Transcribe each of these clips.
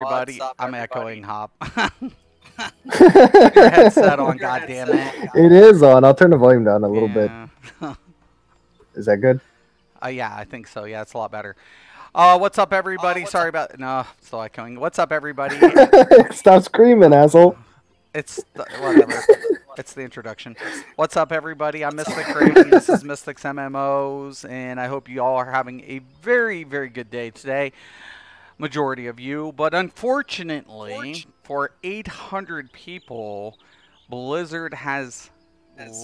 Everybody, I'm echoing Hop. Put your headset on, goddammit. It is on. I'll turn the volume down a little bit. Yeah. Is that good? Yeah, I think so. Yeah, it's a lot better. What's up, everybody? Sorry about no, still echoing. What's up, everybody? Stop screaming, asshole. Whatever. It's the introduction. What's up, everybody? I'm Mystic Crazy. This is Mystics MMOs, and I hope you all are having a very, very good day today. Majority of you, but unfortunately, for 800 people, Blizzard has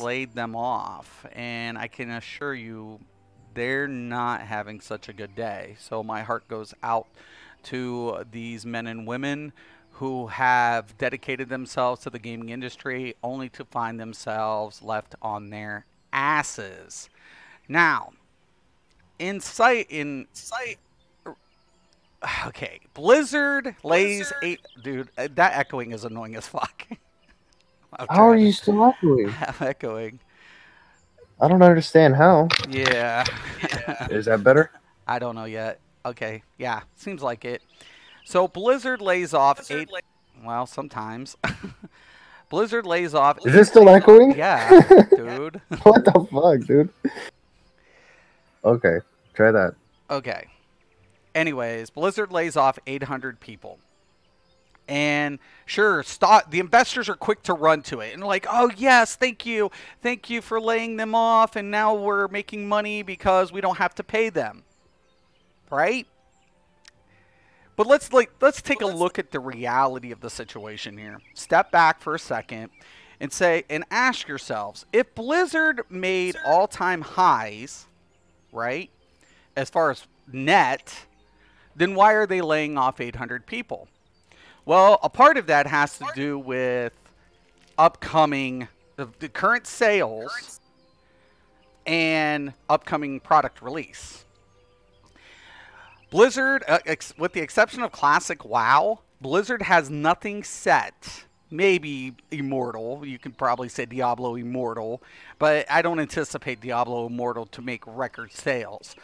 laid them off, and I can assure you they're not having such a good day. So my heart goes out to these men and women who have dedicated themselves to the gaming industry only to find themselves left on their asses. Now, okay, Blizzard lays eight. Dude, that echoing is annoying as fuck. How are you still echoing? I'm echoing. I don't understand how. Yeah. Is that better? I don't know yet. Okay, yeah, seems like it. So Blizzard lays off well, sometimes. Blizzard lays off. Is it still echoing? Yeah, dude. What the fuck, dude? Okay, try that. Okay. Anyways, Blizzard lays off 800 people. And sure, the investors are quick to run to it. And like, oh, yes, thank you. Thank you for laying them off. And now we're making money because we don't have to pay them. Right? But let's take a look at the reality of the situation here. Step back for a second and ask yourselves, if Blizzard made all-time highs, right, as far as net, then why are they laying off 800 people? Well, a part of that has to do with upcoming, the current sales and upcoming product release. Blizzard, with the exception of Classic WoW, Blizzard has nothing set. Maybe Immortal. You could probably say Diablo Immortal, but I don't anticipate Diablo Immortal to make record sales.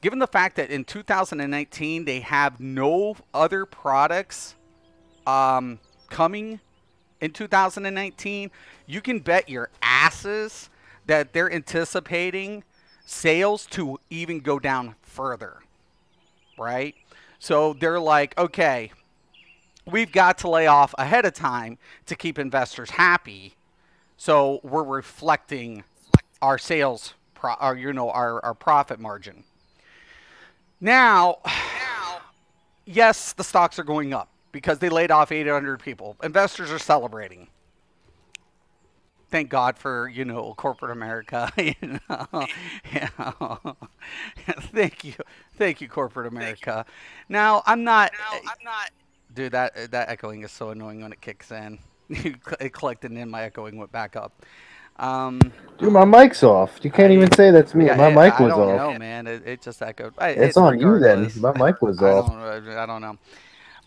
Given the fact that in 2019 they have no other products coming in 2019, you can bet your asses that they're anticipating sales to even go down further. Right? So they're like, okay, we've got to lay off ahead of time to keep investors happy. So we're reflecting our sales, our profit margin. Now, yes, the stocks are going up because they laid off 800 people. Investors are celebrating. Thank God for, corporate America. Thank you, corporate America. Now, I'm not. Dude, that echoing is so annoying when it kicks in. It collected in, my echoing went back up. Dude, my mic's off. You can't even say that's me. My mic was off. I don't know, man. It just echoed. It's on you then. My mic was off. I don't know.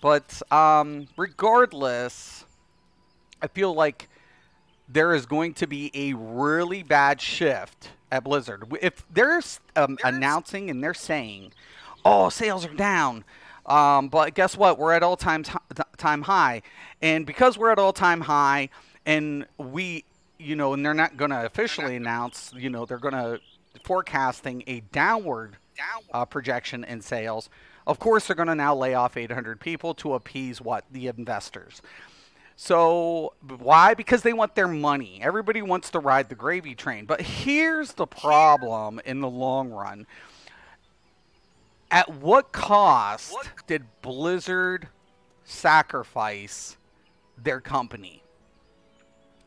But regardless, I feel like there is going to be a really bad shift at Blizzard. If they're announcing and they're saying, oh, sales are down, but guess what? We're at all-time high. And because we're at all-time high and and they're not going to officially announce, they're going to forecasting a downward projection in sales. Of course, they're going to now lay off 800 people to appease the investors. So why? Because they want their money. Everybody wants to ride the gravy train. But here's the problem in the long run. At what cost did Blizzard sacrifice their company?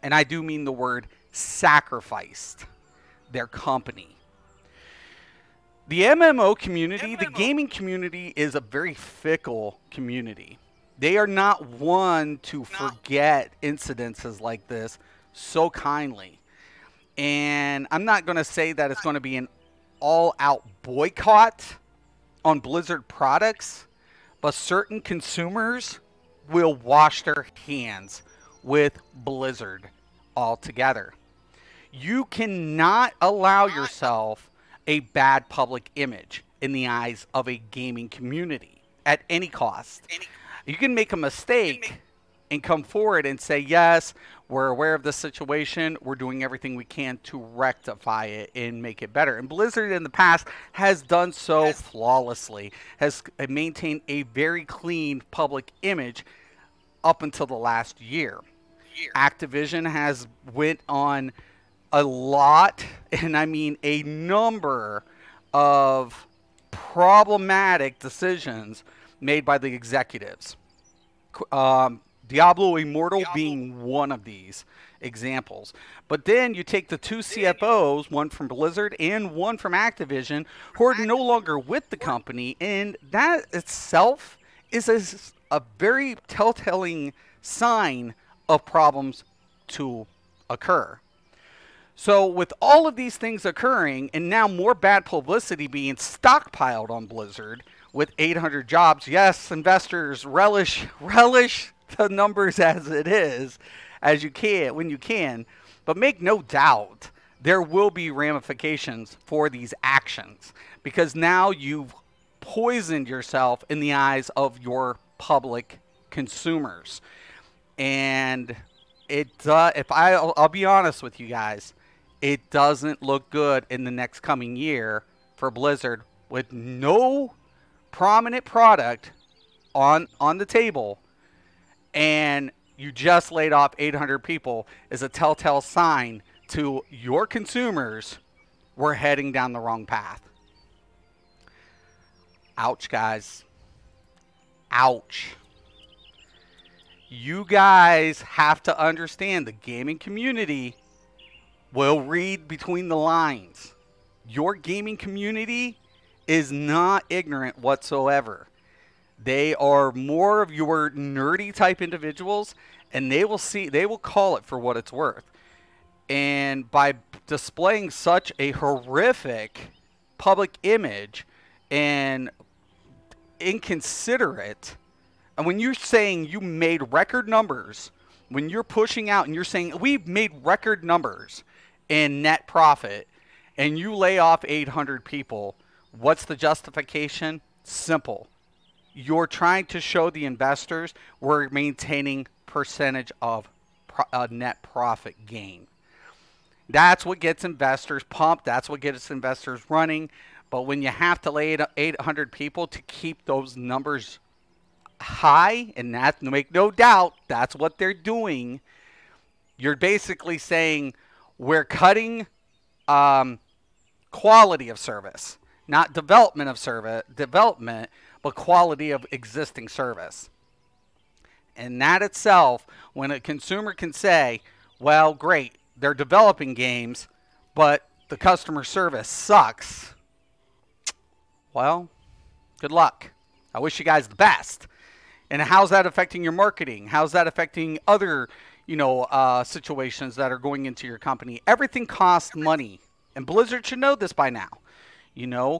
And I do mean the word sacrificed their company. The MMO community, the gaming community, is a very fickle community. They are not one to forget incidences like this so kindly. And I'm not going to say that it's going to be an all-out boycott on Blizzard products, but certain consumers will wash their hands with Blizzard altogether. You cannot allow yourself a bad public image in the eyes of a gaming community at any cost. You can make a mistake and come forward and say, yes, we're aware of the situation. We're doing everything we can to rectify it and make it better. And Blizzard in the past has done so flawlessly, has maintained a very clean public image up until the last year. Activision has went on a lot, and I mean a number of problematic decisions made by the executives. Diablo Immortal being one of these examples. But then you take the two CFOs, one from Blizzard and one from Activision, who are no longer with the company, and that itself is a very telltale sign of problems to occur. So with all of these things occurring, and now more bad publicity being stockpiled on Blizzard with 800 jobs, yes, investors relish the numbers as it is, as you can, when you can, but make no doubt there will be ramifications for these actions, because now you've poisoned yourself in the eyes of your public consumers. And I'll be honest with you guys, it doesn't look good in the next coming year for Blizzard with no prominent product on the table, and you just laid off 800 people is a telltale sign to your consumers we're heading down the wrong path. Ouch, guys. Ouch. You guys have to understand the gaming community will read between the lines. Your gaming community is not ignorant whatsoever. They are more of your nerdy type individuals, and they will call it for what it's worth. And by displaying such a horrific public image and inconsiderate, and when you're saying you made record numbers, when you're pushing out and you're saying we've made record numbers in net profit, and you lay off 800 people, what's the justification? Simple. You're trying to show the investors we're maintaining percentage of net profit gain. That's what gets investors pumped. That's what gets investors running. But when you have to lay 800 people to keep those numbers high, and that, make no doubt, that's what they're doing, you're basically saying we're cutting quality of service, not development of service, but quality of existing service. And that itself, when a consumer can say, well, great, they're developing games, but the customer service sucks, well, good luck. I wish you guys the best. And how's that affecting your marketing? How's that affecting other, situations that are going into your company? Everything costs money. And Blizzard should know this by now.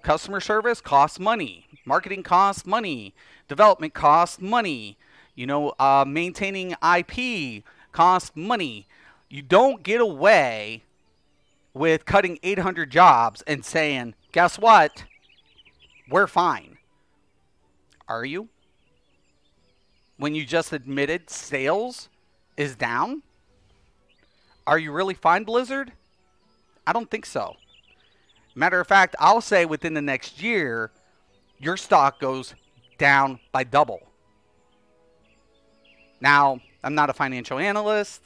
Customer service costs money. Marketing costs money. Development costs money. Maintaining IP costs money. You don't get away with cutting 800 jobs and saying, guess what? We're fine. Are you? When you just admitted sales is down? Are you really fine, Blizzard? I don't think so. Matter of fact, I'll say within the next year, your stock goes down by double. Now, I'm not a financial analyst,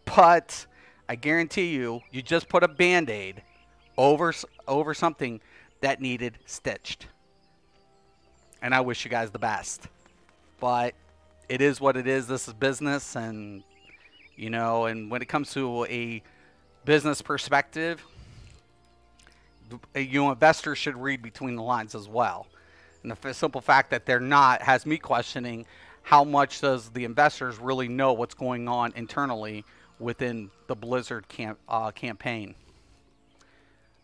but I guarantee you just put a Band-Aid over something that needed stitched. And I wish you guys the best. But it is what it is. This is business, and and when it comes to a business perspective, investors should read between the lines as well. And the simple fact that they're not has me questioning how much does the investors really know what's going on internally within the Blizzard campaign.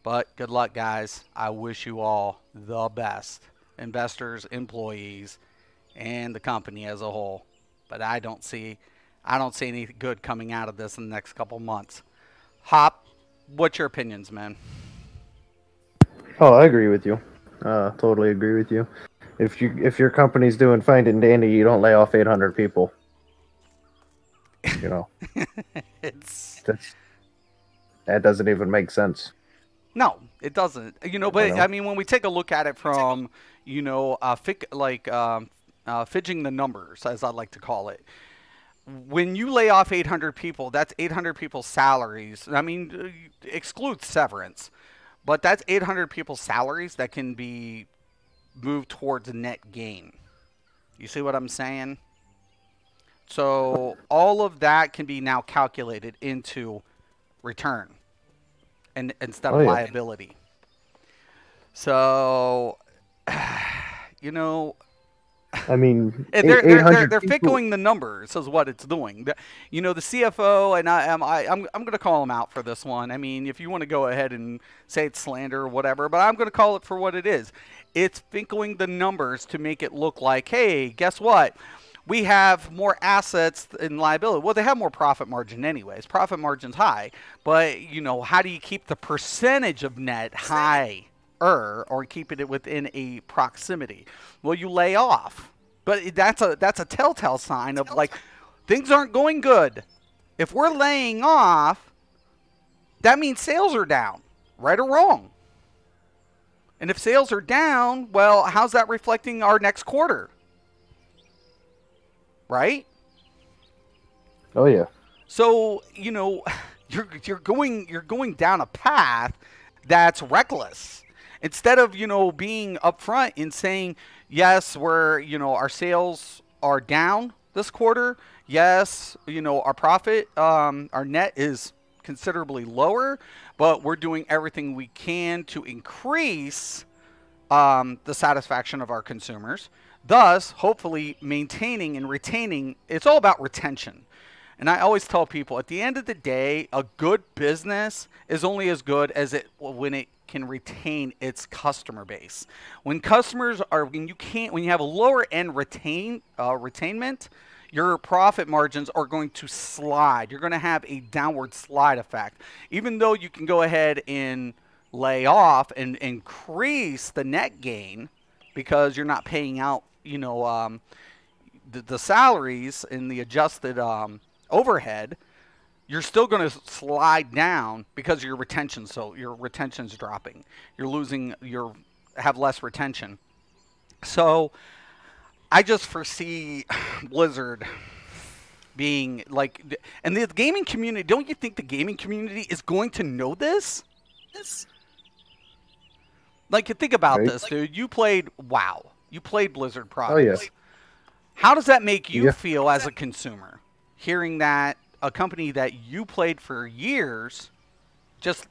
But good luck, guys. I wish you all the best. Investors, employees, and the company as a whole. But I don't see any good coming out of this in the next couple months. Hop, what's your opinions, man? Oh, I agree with you. Totally agree with you. If your company's doing fine and dandy, you don't lay off 800 people. You know, It's that doesn't even make sense. no, it doesn't. You know, I but I know. mean, when we take a look at it from, you know, fidging the numbers, as I like to call it. When you lay off 800 people, that's 800 people's salaries. I mean, exclude severance, but that's 800 people's salaries that can be moved towards a net gain. You see what I'm saying? So all of that can be now calculated into return and instead Oh of yeah. liability. So, you know, I mean, and eight hundred they're people. fickling the numbers is what it's doing. You know, the CFO and I'm going to call him out for this one. I mean, if you want to go ahead and say it's slander or whatever, but I'm going to call it for what it is. It's fickling the numbers to make it look like, hey, guess what? We have more assets in liability. Well, they have more profit margin anyways. Profit margin's high, but you know, how do you keep the percentage of net high? Or keeping it within a proximity. Well, you lay off, but that's a telltale sign of like things aren't going good. If we're laying off, that means sales are down, right or wrong. And if sales are down, well, how's that reflecting our next quarter, right? Oh yeah. So you know, you're going down a path that's reckless. Instead of being upfront and saying yes, we're our sales are down this quarter. Yes, our profit, our net is considerably lower, but we're doing everything we can to increase the satisfaction of our consumers, thus hopefully maintaining and retaining. It's all about retention. And I always tell people at the end of the day, a good business is only as good as it when it can retain its customer base. When customers are when you have a lower end retainment, your profit margins are going to slide. You're going to have a downward slide effect. Even though you can go ahead and lay off and increase the net gain because you're not paying out, the salaries and the adjusted overhead, you're still going to slide down because your retention's dropping. You're losing have less retention. So I just foresee Blizzard being like, and the gaming community. Don't you think the gaming community is going to know this? Like, think about Right. this, dude. You played WoW. You played Blizzard Oh yeah. products. How does that make you Yeah. feel as a consumer, hearing that a company that you played for years just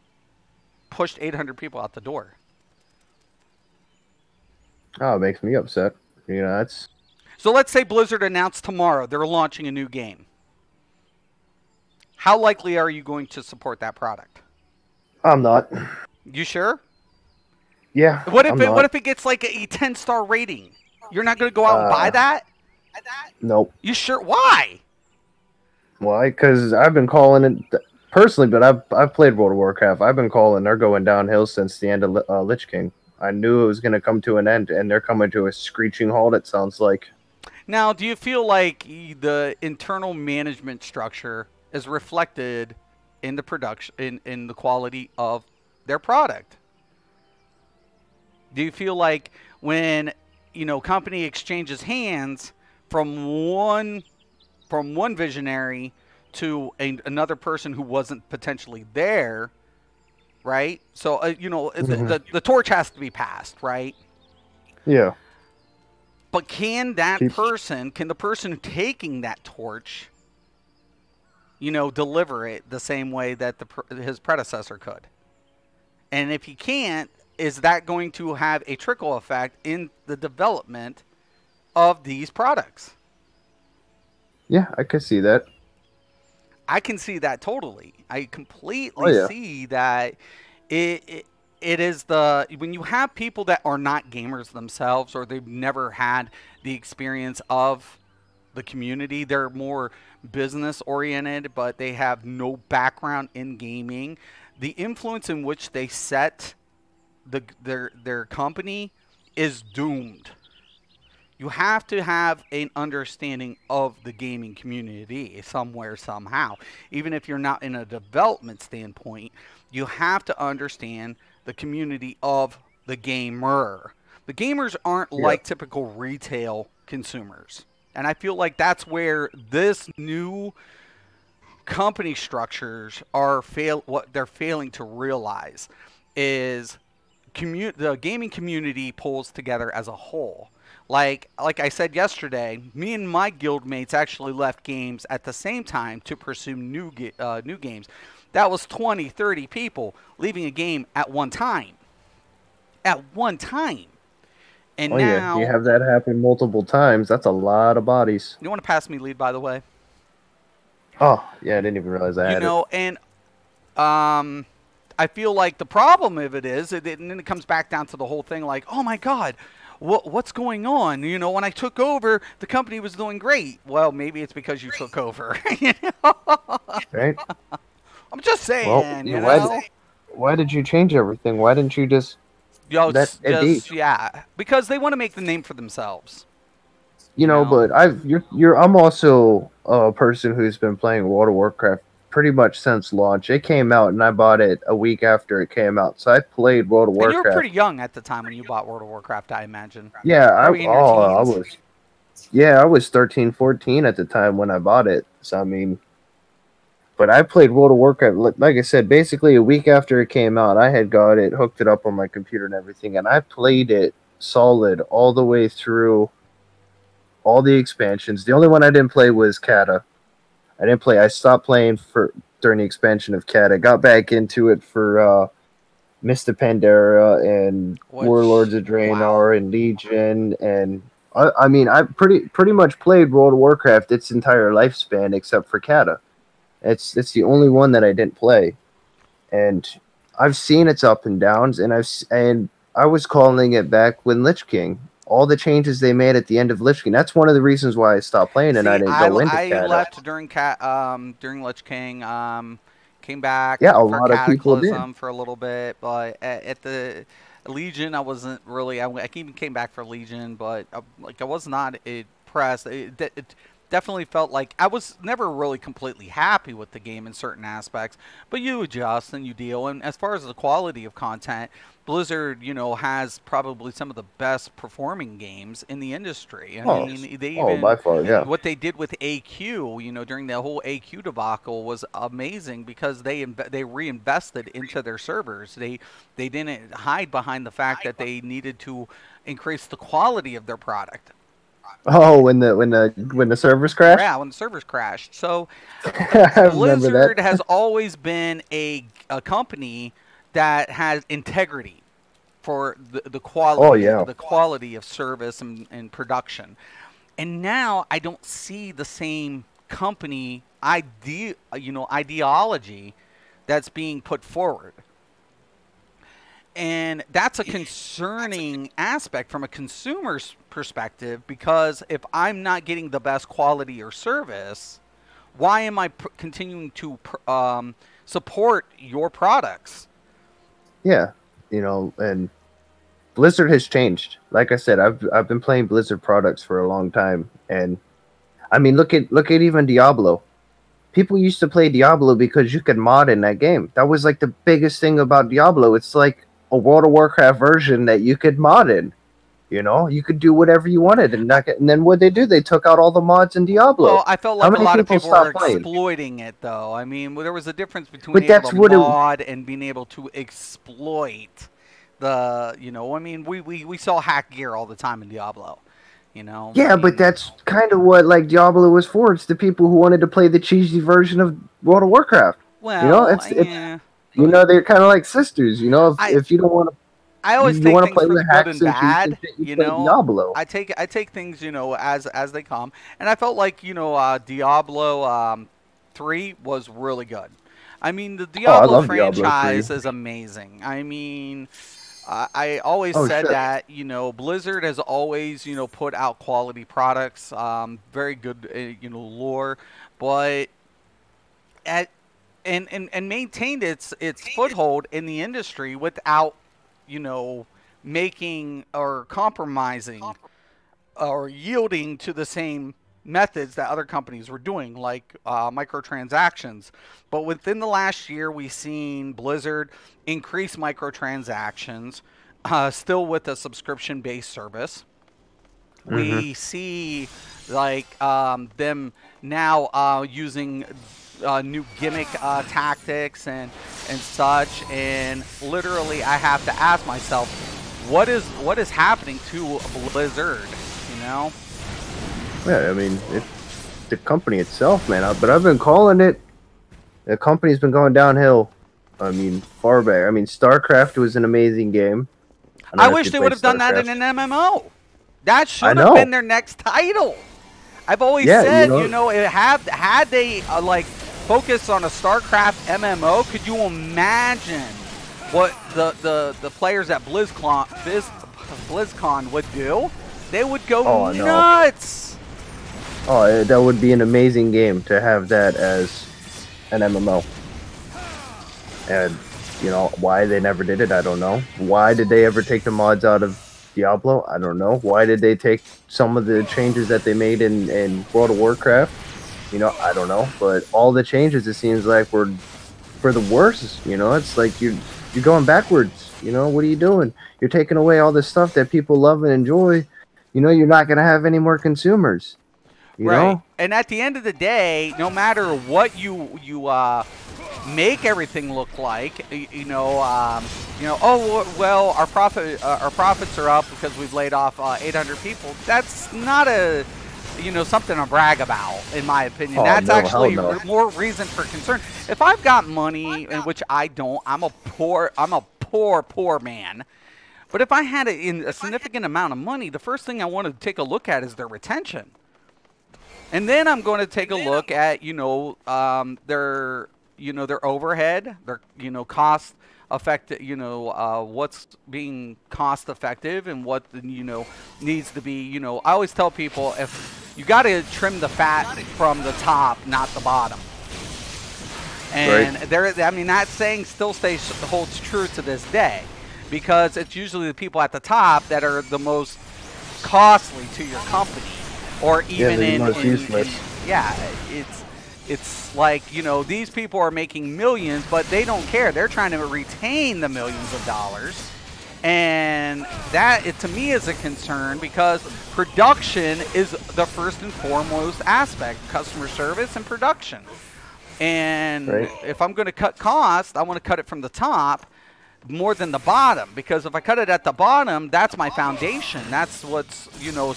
pushed 800 people out the door? Oh, it makes me upset. You know, that's. So let's say Blizzard announced tomorrow they're launching a new game. How likely are you going to support that product? I'm not. You sure? Yeah. What if I'm it not. what if it gets like a 10-star rating? You're not going to go out and buy that? Nope. You sure? Why? Why? Because I've been calling it personally, but I've played World of Warcraft. I've been calling they're going downhill since the end of Lich King. I knew it was going to come to an end, and they're coming to a screeching halt. It sounds like. Now, do you feel like the internal management structure is reflected in the production in the quality of their product? Do you feel like when company exchanges hands from one visionary to another person who wasn't potentially there, right? So the torch has to be passed, right? Yeah. But can the person taking that torch, deliver it the same way that his predecessor could? And if he can't, is that going to have a trickle effect in the development of these products? Yeah, I could see that. I can see that totally. I completely see that it is when you have people that are not gamers themselves or they've never had the experience of the community, they're more business oriented, but they have no background in gaming. The influence in which they set their company is doomed. You have to have an understanding of the gaming community somewhere, somehow. Even if you're not in a development standpoint, you have to understand the community of the gamer. The gamers aren't Yeah. like typical retail consumers. And I feel like that's where this new company structures are what they're failing to realize is the gaming community pulls together as a whole. Like I said yesterday, me and my guild mates actually left games at the same time to pursue new games. That was 20, 30 people leaving a game at one time. At one time. And Oh yeah, you now, have that happen multiple times. That's a lot of bodies. you want to pass me lead, by the way? Oh yeah, I didn't even realize I You had it. know, and um, I feel like the problem of it is, and then it comes back down to the whole thing like, oh my God, what's going on? You know, when I took over, the company was doing great. Well, maybe it's because you took over. You know? Right? I'm just Well, saying, you you know, know? why did you change everything? Why didn't you just Yo, let it's it be? just, yeah. Because they want to make the name for themselves, You you know, know? but I'm also a person who's been playing World of Warcraft pretty much since launch. It came out and I bought it a week after it came out. So I played World of And you were Warcraft. pretty young at the time when you bought World of Warcraft, I imagine. Yeah, Probably in your I teens. was yeah, I was 13, 14 at the time when I bought it. So I mean, but I played World of Warcraft like I said basically a week after it came out. I had got it, hooked it up on my computer and everything, and I played it solid all the way through all the expansions. The only one I didn't play was Kata. I didn't play. I stopped playing for during the expansion of Kata. Got back into it for Mista Pandera and Warlords Which, of wow. Draenor and Legion, and I mean I pretty much played World of Warcraft its entire lifespan except for Kata. It's the only one that I didn't play, and I've seen its up and downs, and I was calling it back when Lich King. All the changes they made at the end of Lich King. That's one of the reasons why I stopped playing and I See, didn't I, go into I Kata. left during Lich King, came back Yeah, a for lot of people did. Cataclysm for a little bit, but at the Legion, I wasn't really. I even came back for Legion, but like I was not impressed. It definitely felt like I was never really completely happy with the game in certain aspects, but you adjust and you deal. And as far as the quality of content, Blizzard, has probably some of the best performing games in the industry. I Oh, mean, they oh, by even far, yeah. what they did with AQ, during the whole AQ debacle was amazing because they reinvested into their servers. They didn't hide behind the fact that they needed to increase the quality of their product. Oh, when the servers crashed, Yeah, when the servers crashed. So I remember Blizzard that. has always been a company that has integrity for the Oh yeah. quality of service and production. And now I don't see the same company ideology that's being put forward. And that's a concerning aspect from a consumer's perspective because if I'm not getting the best quality or service, why am I continuing to support your products? Yeah, and Blizzard has changed. Like I said, I've been playing Blizzard products for a long time, and I mean, look at even Diablo. People used to play Diablo because you could mod in that game. That was like the biggest thing about Diablo. It's like a World of Warcraft version that you could mod in. You could do whatever you wanted, and then what they do, they took out all the mods in Diablo. Well, I felt How like a many lot of people people were stopped playing? exploiting it, though. I mean, there was a difference between But able that's to what it. mod and being able to exploit I mean, we saw hack gear all the time in Diablo. I Yeah, but mean, that's kind of what like Diablo was for. It's the people who wanted to play the cheesy version of World of Warcraft. well, It's yeah, but they're kind of like sisters. I If you don't want to I always you take want to things play for the with good hacks and and cheats and bad. shit, you play Diablo. I take things as they come, and I felt like Diablo 3 was really good. I mean, the Oh, I Diablo love Diablo 3. franchise is amazing. I mean, I always Oh said shit. that Blizzard has always put out quality products, very good lore, but at and maintained its foothold in the industry without you know making or compromising or yielding to the same methods that other companies were doing, like microtransactions. But within the last year, we've seen Blizzard increase microtransactions, still with a subscription-based service. We see like them now using new gimmick tactics and such, and literally I have to ask myself, what is happening to Blizzard? You know? Yeah, I mean, the company itself, man. But I've been calling it. The company's been going downhill. I mean, far back. I mean, StarCraft was an amazing game. I wish they would have done that in an MMO. That should have been their next title. I've always said, you know, had they like focused on a StarCraft MMO, could you imagine what the players at BlizzCon would do? They would go nuts. Oh, that would be an amazing game to have that as an MMO. And, you know, why they never did it, I don't know. Why did they ever take the mods out of Diablo? I don't know. Why did they take some of the changes that they made in World of Warcraft? You know, I don't know. But all the changes, it seems like, were for the worse. You know, it's like you're going backwards. You know, what are you doing? You're taking away all this stuff that people love and enjoy. You know, you're not going to have any more consumers. You know? And at the end of the day, no matter what you make everything look like, oh well, our profits are up because we've laid off 800 people. That's not something to brag about, in my opinion. That's actually more reason for concern. If I've got money, which I don't, I'm a poor man. But if I had a significant amount of money, the first thing I want to take a look at is their retention. And then I'm going to take a look at, their overhead, their, cost effective, what's being cost effective and what, needs to be, I always tell people, if you got to trim the fat from the top, not the bottom. And that saying still holds true to this day, because it's usually the people at the top that are the most costly to your company. Or even it's like, these people are making millions, but they don't care. They're trying to retain the millions of dollars. And that, to me, is a concern, because production is the first and foremost aspect, customer service and production. And if I'm going to cut costs, I want to cut it from the top more than the bottom, because if I cut it at the bottom, that's my foundation. That's what's,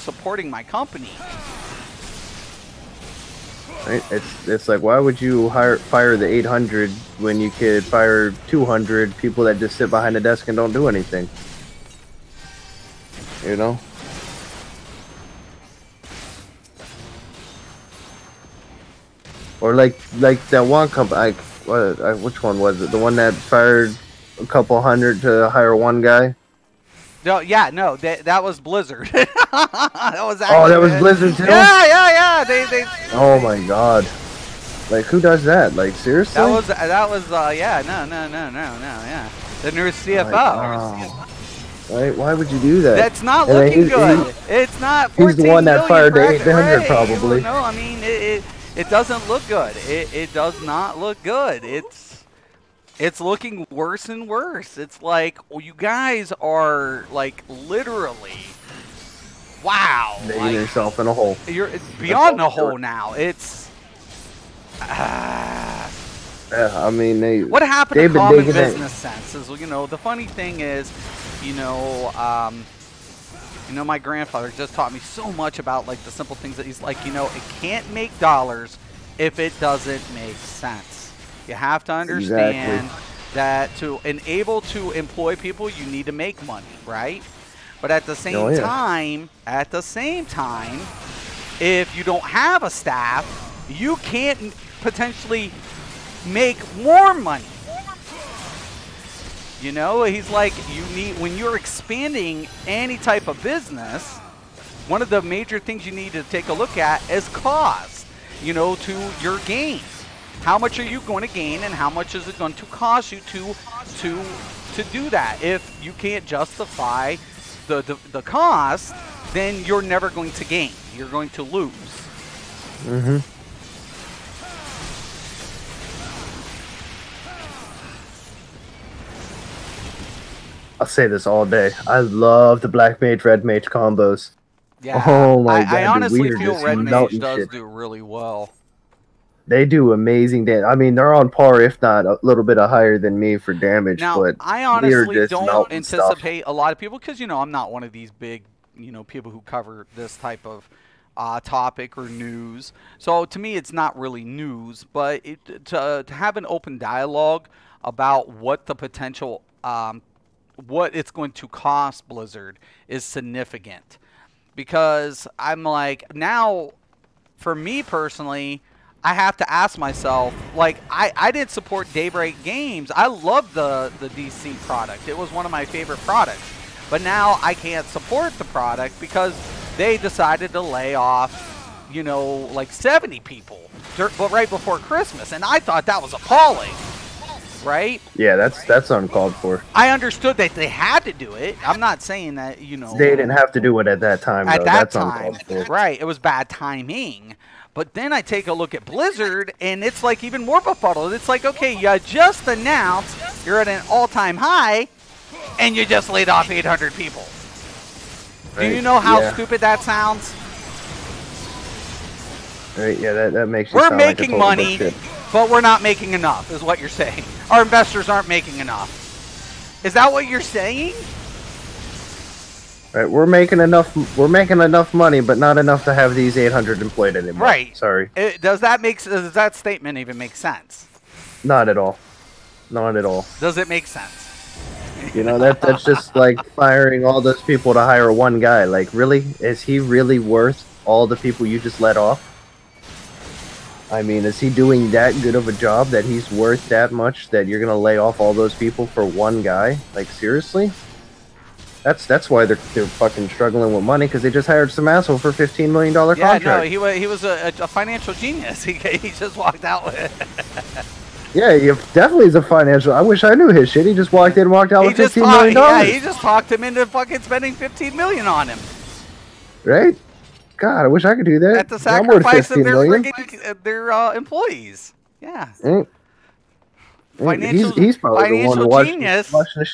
supporting my company. Right? It's like, why would you fire the 800 when you could fire 200 people that just sit behind the desk and don't do anything? You know? Or like that one company, which one was it? The one that fired a couple hundred to hire one guy? No, that was Blizzard. that was that was Blizzard too? Yeah. They. Oh my God! Like, who does that? Like, seriously? That was yeah. The new CFO. Right? Why would you do that? That's not looking good. It's not. He's the one that fired the 800, probably. No, I mean it doesn't look good. It does not look good. It's looking worse and worse. It's like, you guys are, like, literally, wow. Digging yourself in a hole. It's beyond a hole now. It's, yeah, I mean, what happened to common business sense is, the funny thing is, my grandfather just taught me so much about, like, the simple things that he's like, it can't make dollars if it doesn't make sense. You have to understand that to enable to employ people, you need to make money, right? But at the same time, if you don't have a staff, you can't potentially make more money. He's like, when you're expanding any type of business, one of the major things you need to take a look at is cost, to your gain. How much are you going to gain, and how much is it going to cost you to do that? If you can't justify the cost, then you're never going to gain. You're going to lose. Mm-hmm. I'll say this all day. I love the Black Mage, Red Mage combos. Yeah. Oh my God, I honestly we are feel just Red Mage melting does shit. do really well. They do amazing damage. I mean, they're on par, if not a little bit higher than me for damage. Now, but I we are honestly just don't melting stuff. anticipate a lot of people because, you know, I'm not one of these big, you know, people who cover this type of topic or news. So to me, it's not really news, but to have an open dialogue about what the potential, what it's going to cost Blizzard is significant. Because I'm like, now, for me personally, I have to ask myself, like, I didn't support Daybreak Games. I love the DC product. It was one of my favorite products. But now I can't support the product because they decided to lay off, you know, like 70 people but right before Christmas. And I thought that was appalling, right? Yeah, that's uncalled for. I understood that they had to do it. I'm not saying that, you know. They didn't have to do it at that time, At though. that That's time, uncalled for. right. It was bad timing. But then I take a look at Blizzard, and it's like even more befuddled. It's like, okay, you just announced you're at an all-time high, and you just laid off 800 people. Right. Do you know how Yeah. stupid that sounds? Right, yeah, that makes you We're sound like a making total money, bullshit. but we're not making enough, is what you're saying. Our investors aren't making enough. Is that what you're saying? Right, we're making enough money, but not enough to have these 800 employed anymore. Right. Sorry. Does that statement even make sense? Not at all. Not at all. Does it make sense? You know, that's just like firing all those people to hire one guy. Like, really? Is he really worth all the people you just let off? I mean, is he doing that good of a job that he's worth that much that you're going to lay off all those people for one guy? Like, seriously? That's why they're fucking struggling with money, because they just hired some asshole for $15 million contract. Yeah, no, he was a financial genius. He just walked out with it. Yeah, he definitely is a financial. I wish I knew his shit. He just walked in and walked out with $15 million. Yeah, he just talked him into fucking spending $15 million on him. Right? God, I wish I could do that. At the I'm worth sacrifice of $15 their million. friggin' their employees. Yeah. He's probably the one financial watching genius. the